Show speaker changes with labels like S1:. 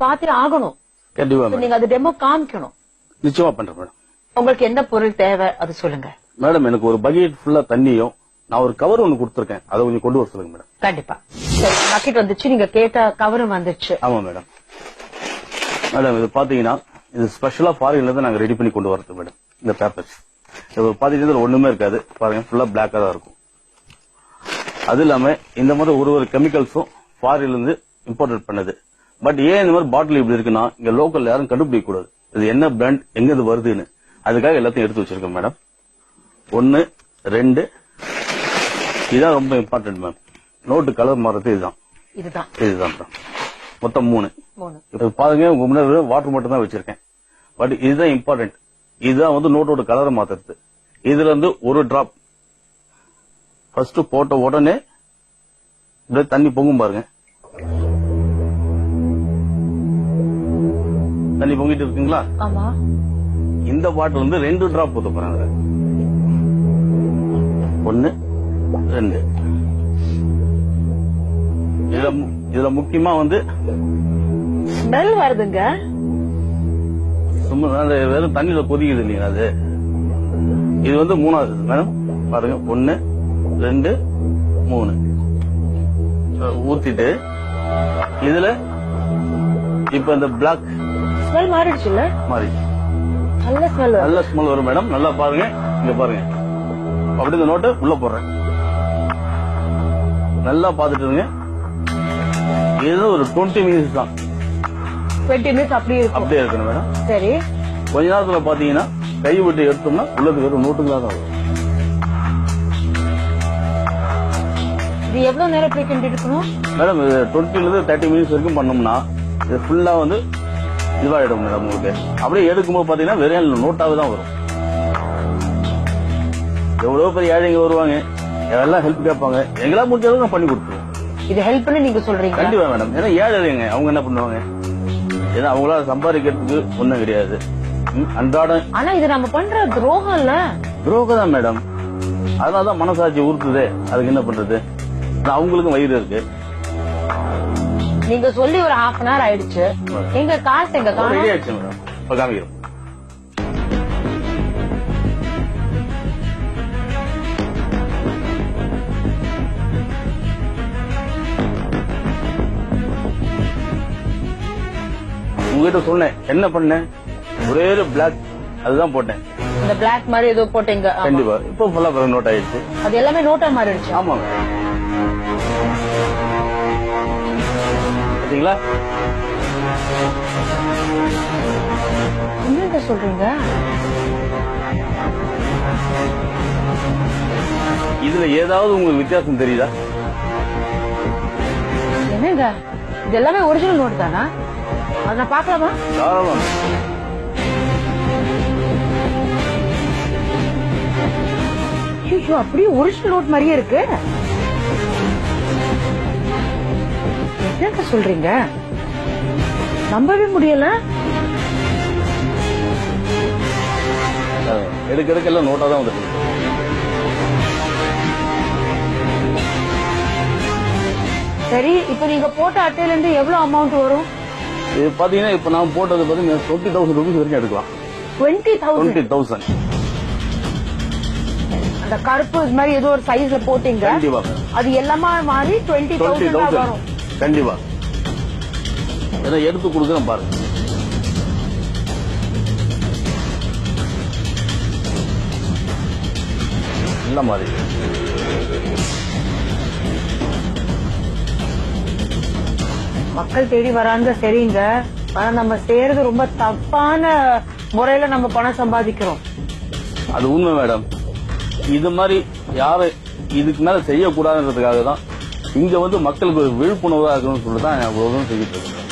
S1: பாத்து ஆகணும்.
S2: கண்டிப்பா
S1: நீங்க அது டெமோ காமிக்கணும்.
S2: நிச்சயமா பண்றேன் மேடம்.
S1: உங்களுக்கு என்ன பொருள் தேவை அது சொல்லுங்க
S2: மேடம். எனக்கு ஒரு பக்கெட் ஃபுல்லா தண்ணியும் நான் ஒரு கவர் ஒன்னு கொடுத்துருக்கேன், அதை கொஞ்சம் கொண்டு வர சொல்லுங்க மேடம்.
S1: கண்டிப்பா. சரி, பக்கெட் வந்துச்சு, நீங்க கேட்ட கவரும் வந்துச்சு.
S2: ஆமா மேடம். மேடம் இது பாத்தீங்கன்னா இது ஸ்பெஷலா ஃபாரின்ல இருந்து நாங்க ரெடி பண்ணி கொண்டு வரது மேடம். இந்த பேப்பர்ஸ் இது பாத்தீங்கன்னா ஒண்ணுமே இருக்காது பாருங்க, ஃபுல்லா பிளாக்கா தான் இருக்கும். அது இல்லாம இந்த மாதிரி ஒரு கெமிக்கல்ஸும் ஃபாரின்ல இருந்து இம்போர்ட் பண்ணது. பட் ஏன் இந்த மாதிரி பாட்டில் இப்படி இருக்குன்னா இங்க லோக்கல் யாரும் கண்டுபிடிக்க கூடாது இது என்ன பிராண்ட் எங்க இது வருதுன்னு. அதுக்காக எல்லாத்தையும் எடுத்து வச்சிருக்கேன் மேடம். 1 2 இதுதான் ரொம்ப இம்பார்ட்டன்ட் மேம். நோட்டு கலர் மாறது இதுதான் மேடம். மொத்தம் 3. இப்ப பாருங்க உங்க முன்னாடி வாட்டர் மட்டும் தான் வச்சிருக்கேன். பட் இதுதான் இம்பார்ட்டன்ட். இதுதான் வந்து நோட்டோட கலரை மாத்துறது. இதுல இருந்து ஒரு டிராப் ஃபர்ஸ்ட் போட்ட உடனே இப்படியே தண்ணி பொங்கும் பாருங்க. தண்ணி பொங்கிட்டு இருக்குங்களா?
S1: ஆமா.
S2: இந்த பாட்டில் வந்து 2 டிராப் ஊத்த போறாங்க. 1 2. இதுல முக்கியமா வந்து
S1: ஸ்மெல் வருதுங்க.
S2: சும்மா வெறும் தண்ணியில கொதிக்குது இல்லையா அது. இது வந்து 3வது மேடம். பாருங்க 1 2 3 ஊத்திட்டு இதுல இப்ப இந்த பிளாக்
S1: ஸ்மெல் மாறிடுச்சுல்ல?
S2: மாறி
S1: நல்ல
S2: ஸ்மெல் வரும் மேடம். நல்லா பாருங்க, இங்க பாருங்க. அப்படி இந்த நோட்டை உள்ள போடுறேன். நல்லா பாத்துட்டு இருங்க. இது ஒரு 20 மினிட்ஸ் தான்.
S1: 20 மினிட்ஸ் அப்படியே
S2: இருக்கணும் மேடம்.
S1: சரி.
S2: கொஞ்ச நேரத்துல பாத்தீங்கன்னா கை விட்டு எடுத்தோம்னா உள்ளது வெறும் நோட்டுங்களா தான் வரும்.
S1: இது எவ்வளவு நேரம் ப்ரீ இருக்கணும்
S2: மேடம்? 20 ல இருந்து 30 மினிட்ஸ் வரைக்கும் பண்ணோம்னா இது ஃபுல்லா வந்து இதுவாயிடும் மேடம். உங்களுக்கு அப்படியே எடுக்கும்போது பாத்தீங்கன்னா வெறும் நோட்டாவே தான் வரும். எவ்வளவு பெரிய ஏழைங்க வருவாங்க, எல்லாம் ஹெல்ப் கேட்பாங்க. எங்களா முடிஞ்ச அளவுக்கு நான் பண்ணி கொடுத்துருவோம்.
S1: இது ஹெல்ப்னு நீங்க சொல்றீங்க?
S2: கண்டிப்பா மேடம். ஏன்னா ஏழைங்க அவங்க என்ன பண்ணுவாங்க, ஏன்னா அவங்களால சம்பாதிக்கிறதுக்கு ஒண்ணும் கிடையாது அன்றாடம்.
S1: ஆனா இது நம்ம பண்ற துரோகம் இல்ல?
S2: துரோகம் தான் மேடம். அதனாலதான் மனசாட்சி உறுத்துதே. அதுக்கு என்ன பண்றது, அவங்களுக்கும் வயிறு இருக்கு.
S1: நீங்க சொல்லி ஒரு half an hour ஆயிடுச்சு. எங்க காசு எங்க
S2: ஆயிடுச்சு மேடம். இப்ப காமிக்கிறோம். உங்ககிட்ட சொன்னேன் என்ன பண்ணேன், ஒரே ஒரு பிளாக் அதுதான் போட்டேன்.
S1: இந்த பிளாக் மாதிரி ஏதோ போட்டீங்க.
S2: கண்டிப்பா. இப்ப ஃபுல்லா நோட் ஆயிடுச்சு.
S1: அது எல்லாமே நோட்டா மாறிடுச்சு.
S2: ஆமாங்க. பாத்தீங்களா?
S1: என்னங்க சொல்றீங்க?
S2: இதுல ஏதாவது உங்களுக்கு வித்தியாசம் தெரியுதா?
S1: என்னங்க இது எல்லாமே ஒரிஜினல் நோட் தானா? அத நான் பார்க்கலாமா?
S2: தாராளமா.
S1: ஐயோ, அப்படியே ஒரிஜினல் நோட் மாதிரியே இருக்கு. என்னங்க சொல்றீங்க? நம்பவே முடியல.
S2: எடுக்க எல்லாம் நோட்டா தான் வந்துருக்கு.
S1: சரி, இப்ப நீங்க போட்ட அட்டையில இருந்து எவ்வளவு அமௌண்ட் வரும்?
S2: இது பாத்தீங்கன்னா இப்ப நான் போட்டது பாத்தீங்கன்னா 20,000 ரூபீஸ் வரைக்கும் எடுக்கலாம்.
S1: 20,000. அந்த கருப்பு மாதிரி ஏதோ ஒரு சைஸ்ல போட்டீங்க.
S2: கண்டிப்பா.
S1: அது எல்லாமே மாறி 20,000 வரும்.
S2: கண்டிப்பா. ஏன்னா எடுத்து கொடுக்குறேன் பாருங்க. இல்ல மாதிரி
S1: மக்கள் தேடி வராங்க. சரிங்க, ஆனா நம்ம செய்யறது ரொம்ப தப்பான முறையில நம்ம பணம் சம்பாதிக்கிறோம்.
S2: அது உண்மை மேடம். இது மாதிரி யாரை இதுக்கு மேல செய்யக்கூடாதுன்றதுக்காக தான் இங்க வந்து மக்களுக்கு ஒரு விழிப்புணர்வா இருக்கணும்னு சொல்லிட்டு தான் நான் அவ்வளவு செஞ்சுட்டு இருக்கேன்.